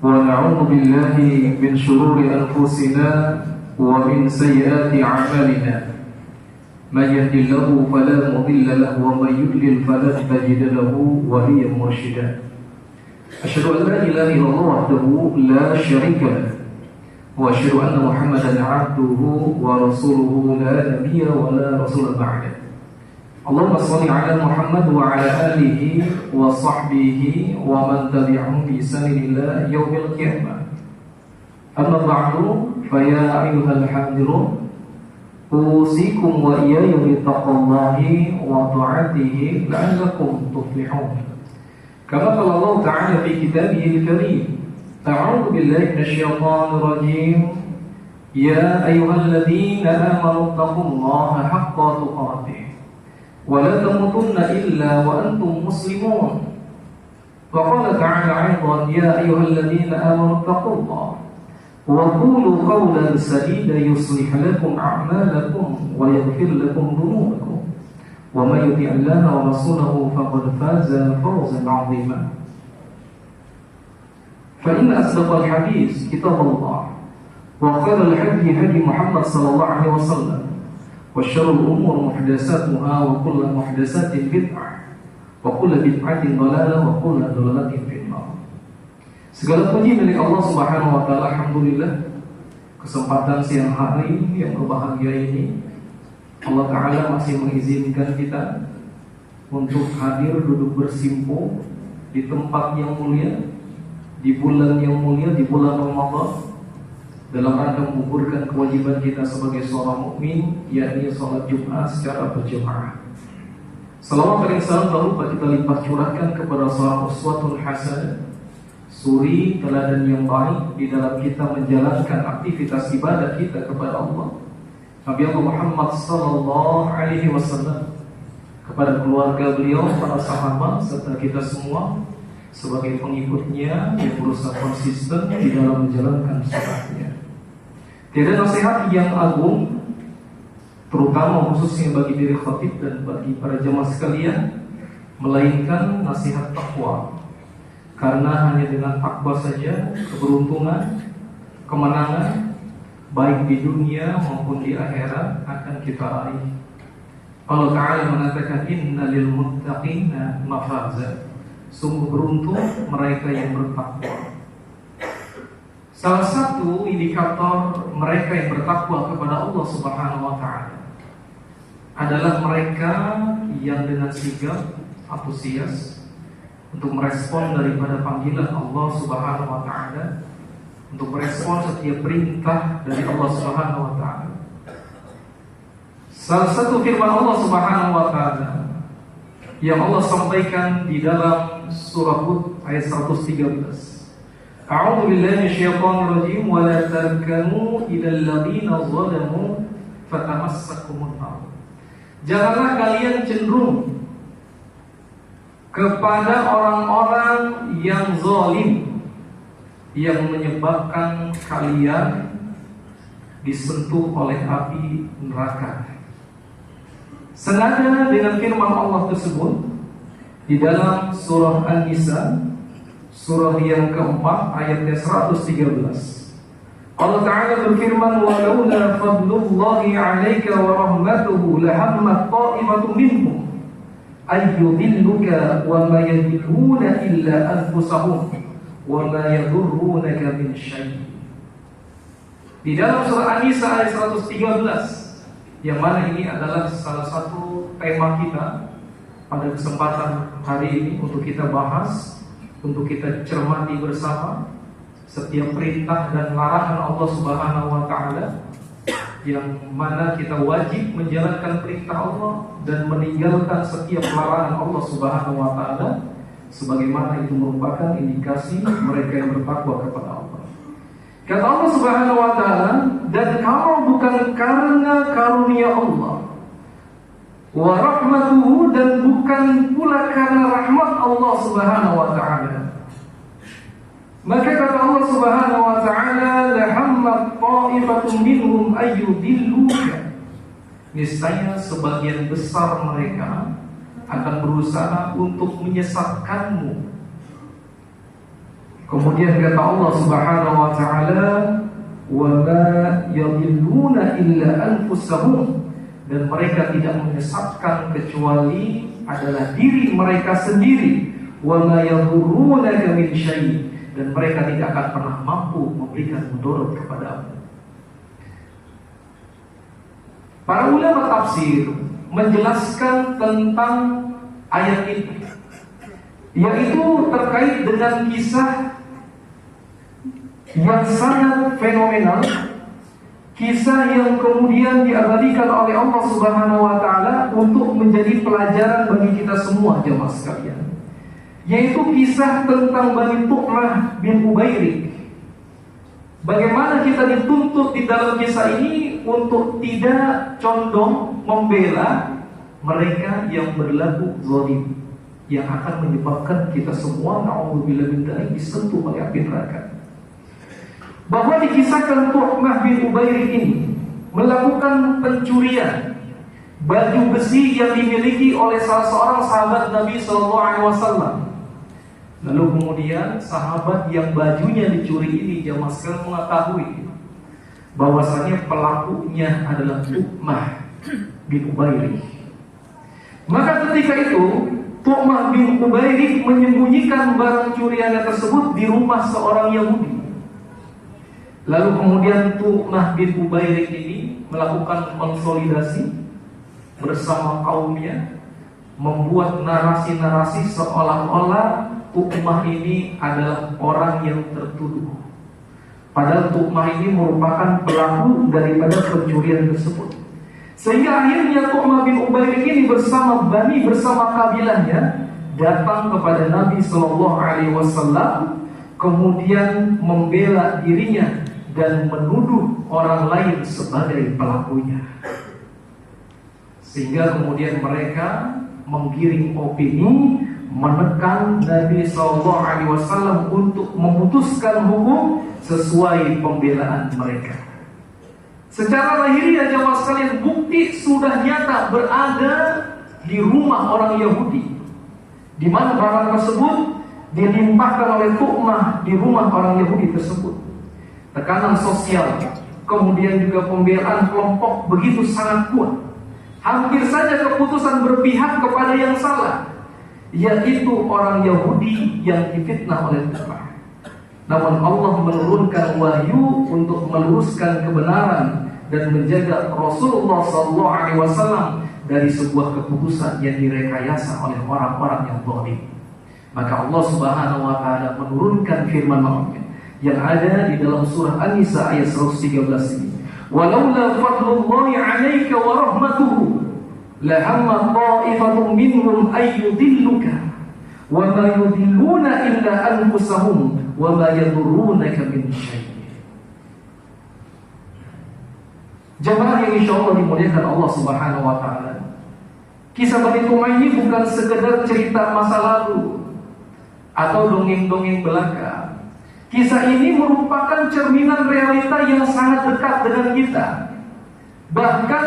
ونعوذ بالله من شرور أنفسنا ومن سيئات أعمالنا من يهد الله فلا مضل له ومن يضلل فلن تجد له وليا مرشدا أشهد أن لا إله إلا الله وحده لا شريك له وأشهد أن محمدا عبده ورسوله لا نبي ولا رسول بعده اللهم صل على محمد وعلى آله وصحبه ومن تبعهم بإحسان إلى يوم القيامة أما بعد فيا أيها الحاضرون أوصيكم وإياي بتقوى الله وطاعته لعلكم تفلحون كما قال الله تعالى في كتابه الكريم أعوذ بالله من الشيطان الرجيم يا أيها الذين آمنوا اتقوا الله حق تقاته ولا تموتن إلا وأنتم مسلمون وقال تعالى أيضا يا أيها الذين آمنوا اتقوا الله وقولوا قولا سديدا يصلح لكم أعمالكم ويغفر لكم ذنوبكم ومن يطع الله ورسوله فقد فاز فوزا عظيما فإن أصدق الحديث كتاب الله وخير الهدي هدي محمد صلى الله عليه وسلم وشر الأمور محدثاتها وكل محدثات بدعة وكل بدعة ضلالة وكل ضلالة في النار. Segala puji milik Allah Subhanahu wa taala. Alhamdulillah, kesempatan siang hari yang berbahagia ini Allah taala masih mengizinkan kita untuk hadir duduk bersimpuh di tempat yang mulia, di bulan yang mulia, di bulan Ramadan, dalam rangka mengukurkan kewajiban kita sebagai seorang mukmin, yakni sholat Jumat secara berjamaah. Salawat dan salam tak lupa kita limpah curahkan kepada seorang uswatun hasanah, suri teladan yang baik di dalam kita menjalankan aktivitas ibadah kita kepada Allah, Nabi Allah Muhammad sallallahu alaihi wasallam, kepada keluarga beliau, para sahabat serta kita semua sebagai pengikutnya yang berusaha konsisten di dalam menjalankan sunnahnya. Tiada nasihat yang agung, terutama khususnya bagi diri khatib dan bagi para jemaah sekalian, melainkan nasihat takwa. Karena hanya dengan takwa saja keberuntungan, kemenangan baik di dunia maupun di akhirat akan kita raih. Allah Ta'ala mengatakan innalil muttaqina mafaza, sungguh beruntung mereka yang bertakwa. Salah satu indikator mereka yang bertakwa kepada Allah Subhanahu wa taala adalah mereka yang dengan sigap, antusias untuk merespon daripada panggilan Allah Subhanahu wa taala, untuk merespon setiap perintah dari Allah Subhanahu wa taala. Salah satu firman Allah Subhanahu wa taala yang Allah sampaikan di dalam surah Hud ayat 113. A'udzu billahi minasyaitonir rajim wa la tarkanu ilal ladzina zalamu fatamassakumun nar. Janganlah kalian cenderung kepada orang-orang yang zalim yang menyebabkan kalian disentuh oleh api neraka. Senada dengan firman Allah tersebut di dalam surah An-Nisa, surah yang keempat ayatnya 113. Allah Ta'ala berfirman, walaula fadlullahi 'alaika wa rahmatuhu lahammat ta'ifatun minhum ayyudilluka wa ma yadilluna illa anfusahum wa ma yadurrunaka min syai'. Di dalam surah An-Nisa ayat 113, yang mana ini adalah salah satu tema kita pada kesempatan hari ini untuk kita bahas, untuk kita cermati bersama setiap perintah dan larangan Allah Subhanahu wa taala, yang mana kita wajib menjalankan perintah Allah dan meninggalkan setiap larangan Allah Subhanahu wa taala, sebagaimana itu merupakan indikasi mereka yang bertakwa kepada Allah. Kata Allah Subhanahu wa taala, dan kalau bukan karena karunia Allah wa rahmatuhu, dan bukan pula karena rahmat Allah Subhanahu wa taala, maka kata Allah Subhanahu wa taala, lahammat ta'ifatun minhum ayyudilluka, niscaya sebagian besar mereka akan berusaha untuk menyesatkanmu. Kemudian kata Allah Subhanahu wa taala, "Wa ma yadhilluna illa anfusahum," dan mereka tidak menyesatkan kecuali adalah diri mereka sendiri. "Wa ma yadhurrunaka min syai'," dan mereka tidak akan pernah mampu memberikan mudarat kepadamu. Para ulama tafsir menjelaskan tentang ayat ini, yaitu terkait dengan kisah yang sangat fenomenal, kisah yang kemudian diabadikan oleh Allah Subhanahu wa taala untuk menjadi pelajaran bagi kita semua jemaah sekalian, yaitu kisah tentang Bani Tu'mah bin Ubairik. Bagaimana kita dituntut di dalam kisah ini untuk tidak condong membela mereka yang berlaku zalim, yang akan menyebabkan kita semua na'udzubillah min dzalik disentuh oleh api neraka. Bahwa dikisahkan Tu'mah bin Ubairik ini melakukan pencurian baju besi yang dimiliki oleh salah seorang sahabat Nabi SAW. Lalu kemudian sahabat yang bajunya dicuri ini jamaah sekalian mengetahui bahwasanya pelakunya adalah Tu'mah bin Ubairik. Maka ketika itu Tu'mah bin Ubairik menyembunyikan barang curiannya tersebut di rumah seorang Yahudi. Lalu kemudian Tu'mah bin Ubairik ini melakukan konsolidasi bersama kaumnya, membuat narasi-narasi seolah-olah Tu'mah ini adalah orang yang tertuduh, padahal Tu'mah ini merupakan pelaku daripada pencurian tersebut. Sehingga akhirnya Tu'mah bin Ubairik ini bersama kabilahnya datang kepada Nabi SAW, kemudian membela dirinya dan menuduh orang lain sebagai pelakunya. Sehingga kemudian mereka menggiring opini, menekan Nabi SAW untuk memutuskan hukum sesuai pembelaan mereka. Secara lahiriah jemaah sekalian, bukti sudah nyata berada di rumah orang Yahudi, di mana barang tersebut dilimpahkan oleh Tu'mah di rumah orang Yahudi tersebut. Tekanan sosial, kemudian juga pembelaan kelompok begitu sangat kuat. Hampir saja keputusan berpihak kepada yang salah, yaitu orang Yahudi yang difitnah oleh Tu'mah. Namun Allah menurunkan wahyu untuk meluruskan kebenaran dan menjaga Rasulullah SAW dari sebuah keputusan yang direkayasa oleh orang-orang yang zalim. Maka Allah Subhanahu wa taala menurunkan firman Allah yang ada di dalam surah An-Nisa ayat 113 ini. Walaula fadlullahi 'alaika wa rahmatuhu lahamma ta'ifatun minhum ayyudilluka wa ma yudilluna illa anfusahum wa ma yadurrunaka min syai'. Jemaah yang insyaallah dimuliakan Allah Subhanahu wa taala, kisah Bani Tu'mah ini bukan sekedar cerita masa lalu atau dongeng-dongeng belaka. Kisah ini merupakan cerminan realita yang sangat dekat dengan kita, bahkan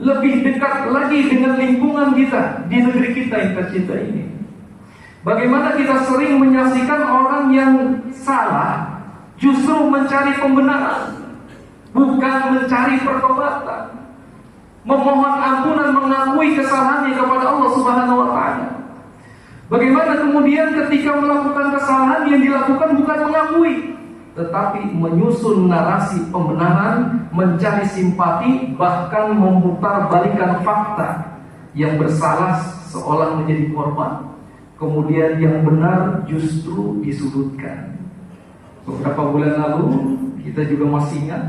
lebih dekat lagi dengan lingkungan kita di negeri kita yang tercinta ini. Bagaimana kita sering menyaksikan orang yang salah justru mencari pembenaran, bukan mencari pertobatan, memohon ampunan, mengakui kesalahannya kepada Allah Subhanahu wa taala. Bagaimana kemudian ketika melakukan kesalahan yang dilakukan bukan mengakui, tetapi menyusun narasi pembenaran, mencari simpati, bahkan memutarbalikkan fakta. Yang bersalah seolah menjadi korban, kemudian yang benar justru disudutkan. Beberapa bulan lalu kita juga masih ingat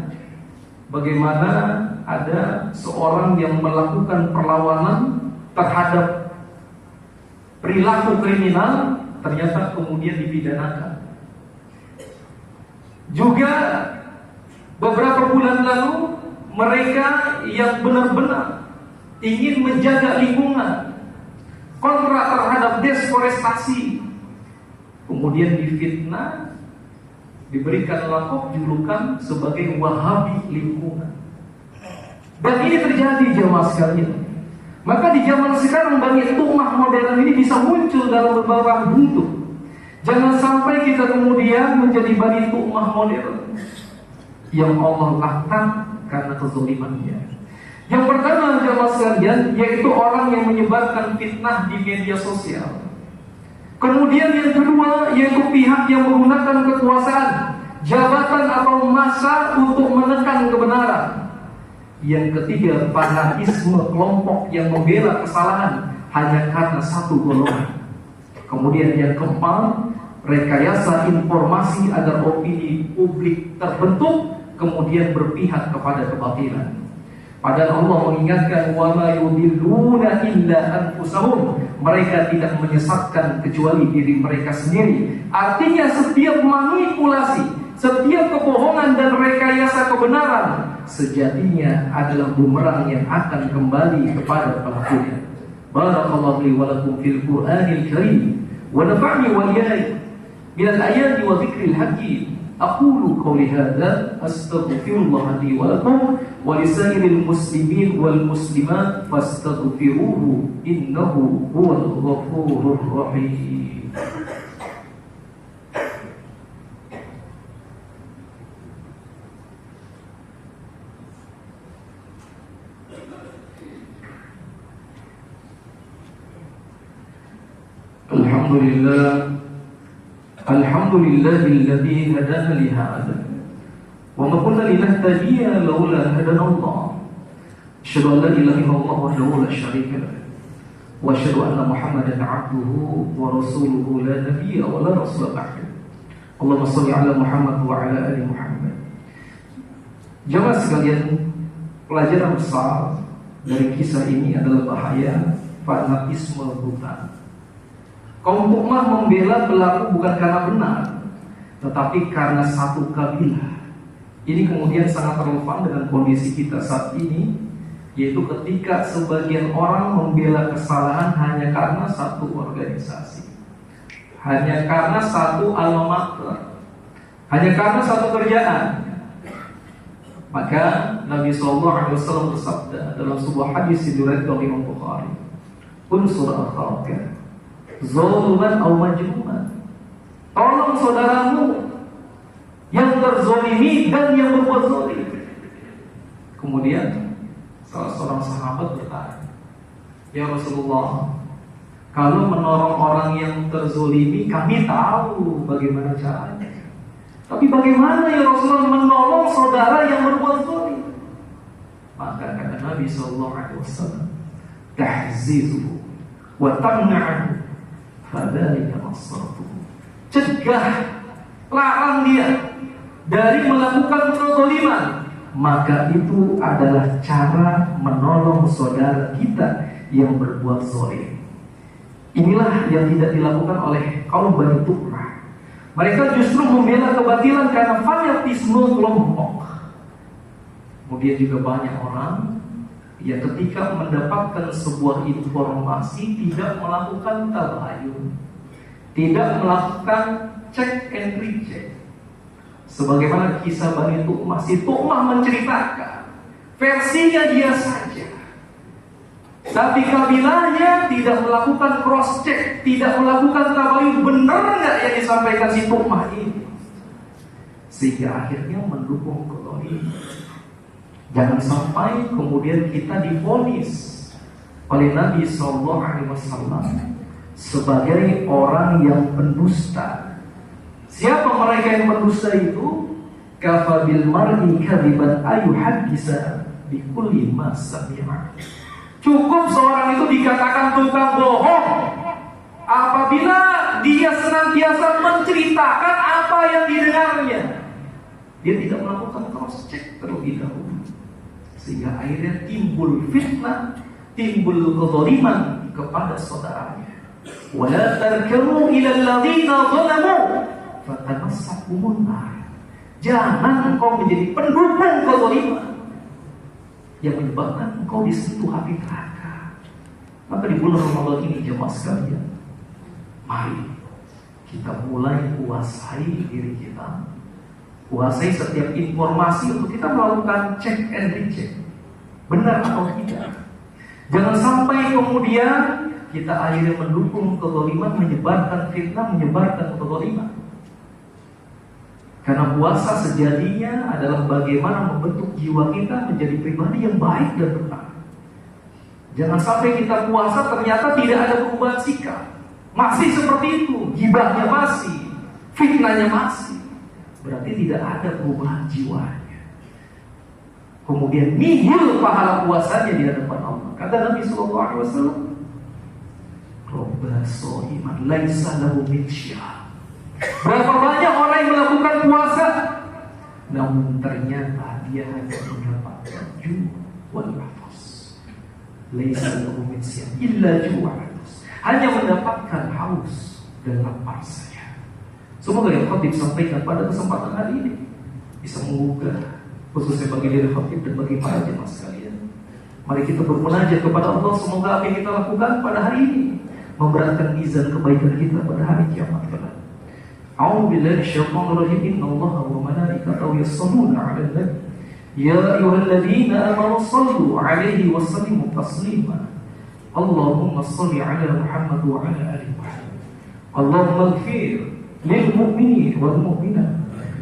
bagaimana ada seorang yang melakukan perlawanan terhadap perilaku kriminal, ternyata kemudian dipidanakan. Juga beberapa bulan lalu mereka yang benar-benar ingin menjaga lingkungan, kontra terhadap deforestasi, kemudian difitnah, diberikan lakop julukan sebagai Wahabi lingkungan. Dan ini terjadi jemaah sekalian. Maka di zaman sekarang Bani Tu'mah modern ini bisa muncul dalam berbagai bentuk. Jangan sampai kita kemudian menjadi Bani Tu'mah modern yang Allah laknat karena kezalimannya. Yang pertama jemaah sekalian, yaitu orang yang menyebarkan fitnah di media sosial. Kemudian yang kedua, yaitu pihak yang menggunakan kekuasaan, jabatan atau massa untuk menekan kebenaran. Yang ketiga, fanatisme kelompok yang membela kesalahan hanya karena satu golongan. Kemudian yang keempat, rekayasa informasi agar opini publik terbentuk kemudian berpihak kepada kebatilan. Padahal Allah mengingatkan wa ma yudilluna illa anfusahum. Mereka tidak menyesatkan kecuali diri mereka sendiri. Artinya setiap manipulasi, setiap kebohongan dan rekayasa kebenaran sejatinya adalah bumerang yang akan kembali kepada pelakunya. Barakallahu li wa lakum fil Qur'anil Karim wa nafa'ni wa iyyakum min al-ayati wa dzikril hakim. Aqulu qawli hadza astaghfirullah li wa lakum wa lisairil muslimin wal muslimat fastaghfiruhu innahu huwal ghafurur rahim. Alhamdulillah Alhamdulillahilladzi hadana li hadza wa ma kunna linahtadiya laula hadana Allah. Asyhadu an la ilaha illallah wahdahu la syarika lahu wa asyhadu anna Muhammadan 'abduhu wa rasuluhu la nabiyya wa la rasula ba'dahu. Allahumma shalli 'ala Muhammad wa 'ala ali Muhammad. Jemaah sekalian, pelajaran besar dari kisah ini adalah bahaya fanatisme buta. Kaum Tu'mah membela pelaku bukan karena benar, tetapi karena satu kabilah. Ini kemudian sangat relevan dengan kondisi kita saat ini, yaitu ketika sebagian orang membela kesalahan hanya karena satu organisasi, hanya karena satu alma mater, hanya karena satu kerjaan. Maka Nabi SAW bersabda dalam sebuah hadis yang diriwayatkan oleh Imam Bukhari, "Unsur akhaka zaliman aw majnuman." Tolong saudaramu yang terzolimi dan yang berbuat zalim. Kemudian salah seorang sahabat bertanya, "Ya Rasulullah, kalau menolong orang yang terzolimi kami tahu bagaimana caranya. Tapi bagaimana ya Rasulullah menolong saudara yang berbuat zalim?" Maka kata Nabi SAW, "Tahzizuhu wa tamna'ahu fadzalika nasratuhu." Cegah, larang dia dari melakukan kezaliman, maka itu adalah cara menolong saudara kita yang berbuat zalim. Inilah yang tidak dilakukan oleh kaum Bani Tu'mah. Mereka justru membela kebatilan karena fanatisme kelompok. Kemudian juga banyak orang yang ketika mendapatkan sebuah informasi tidak melakukan tabayun, tidak melakukan check and recheck. Sebagaimana kisah Bani Tu'mah, si Tu'mah menceritakan versinya dia saja, tapi kabilahnya tidak melakukan cross check, tidak melakukan tabayun, benar nggak yang disampaikan si Tu'mah ini, sehingga akhirnya mendukung kezaliman. Jangan sampai kemudian kita divonis oleh Nabi SAW sebagai orang yang pendusta. Siapa mereka yang pendusta itu? Kafabil mar'i kadiban ayuhadisa bikulli ma sami'a. Cukup seorang itu dikatakan tukang bohong apabila dia senantiasa menceritakan apa yang didengarnya. Dia tidak melakukan cross check terlebih dahulu, sehingga akhirnya timbul fitnah, timbul kezaliman kepada saudaranya. Wala tarkanu ila alladziina zalamu fatamassakumun nar. Jangan engkau menjadi pendukung kezaliman yang menyebabkan engkau disentuh api neraka. Maka di bulan Ramadan ini jemaah sekalian, mari kita mulai kuasai diri kita, kuasai setiap informasi untuk kita melakukan check and recheck, benar atau tidak. Jangan sampai kemudian kita akhirnya mendukung kezaliman, menyebarkan fitnah, menyebarkan kezaliman. Karena puasa sejatinya adalah bagaimana membentuk jiwa kita menjadi pribadi yang baik dan benar. Jangan sampai kita puasa ternyata tidak ada perubahan sikap, masih seperti itu, gibahnya masih, fitnahnya masih, berarti tidak ada perubahan jiwanya. Kemudian nihil pahala puasanya di hadapan Allah. Kata Nabi SAW, Robba so'iman laisa lahu min syah. Berapa banyak orang yang melakukan puasa, namun ternyata dia hanya mendapatkan ju' wal nafas. Laisa lahu min syah illa ju' wal nafas. Hanya mendapatkan haus dan lapar saja. Semoga yang khatib sampaikan pada kesempatan hari ini bisa menggugah, khususnya bagi diri khatib dan bagi para jemaah sekalian. Mari kita bermunajat kepada Allah. Semoga apa yang kita lakukan pada hari ini memberatkan mizan kebaikan kita pada hari kiamat kelak. A'udzu billahi minasyaitonir rajim. Innallaha wa malaikatahu yusholluna 'alan nabi. Ya ayyuhalladzina amanu shallu 'alaihi wa sallimu taslima. Allahumma shalli 'ala Muhammad wa 'ala ali Muhammad. Allahumma ighfir lil mu'minin wal mu'minat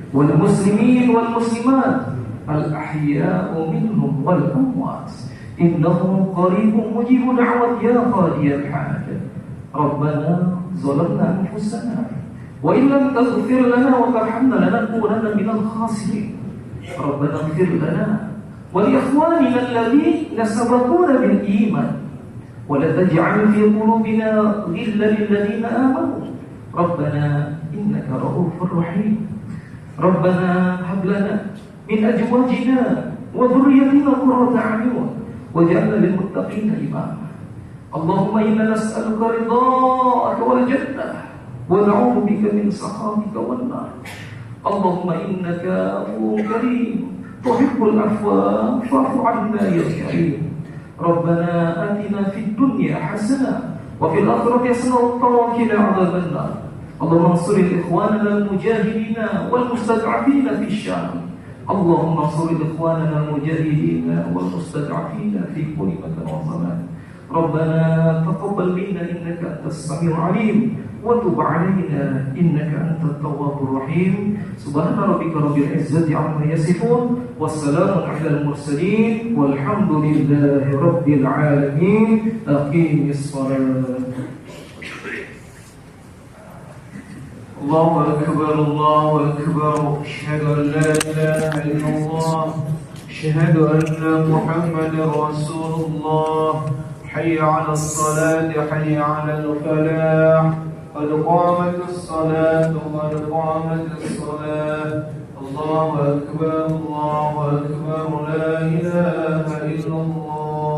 wal muslimin wal muslimat al-ahya'u minhum wal amwat innahu qaribun mujibud da'wat ya qadiyal hajat. Rabbana zalamna anfusana wa in lam taghfir lana wa tarhamna lanakunanna minal khasirin. Rabbana ighfir lana wa li ikhwanina alladhina sabaquna bil iman wa la taj'al fi qulubina ghillan lil ladzina amanu. Rabbana innaka ra'ufur rahim. Rabbana hab lana min azwajina wa dhurriyyatina qurrata a'yun waj'alna lil muttaqina imama. Allahumma inna nas'aluka ridha'aka wal jannah wa na'udzu bika min sakhatika wan nar. Allahumma innaka 'afuwwun karim tuhibbul 'afwa fa'fu 'anna ya karim. Rabbana atina fid dunya hasanah wa fil akhirati hasanah wa qina 'adzaban nar. Allahumma ansur ikhwanana al-mujahidina wal mustad'afina fi syam. Allahumma ansur ikhwanana al-mujahidina wal mustad'afina fi kulli makan wa zaman. Rabbana taqabbal minna innaka antas samiul alim wa tub 'alaina innaka antat tawwabur rahim. Subhana rabbika rabbil izzati 'amma yasifun wassalamun 'alal mursalin walhamdulillahi rabbil alamin. Aqimis shalah. الله أكبر الله أكبر أشهد أن لا إله إلا الله أشهد أن محمد رسول الله حي على الصلاة حي على الفلاح قد قامت الصلاة قد قامت الصلاة الله أكبر لا إله إلا الله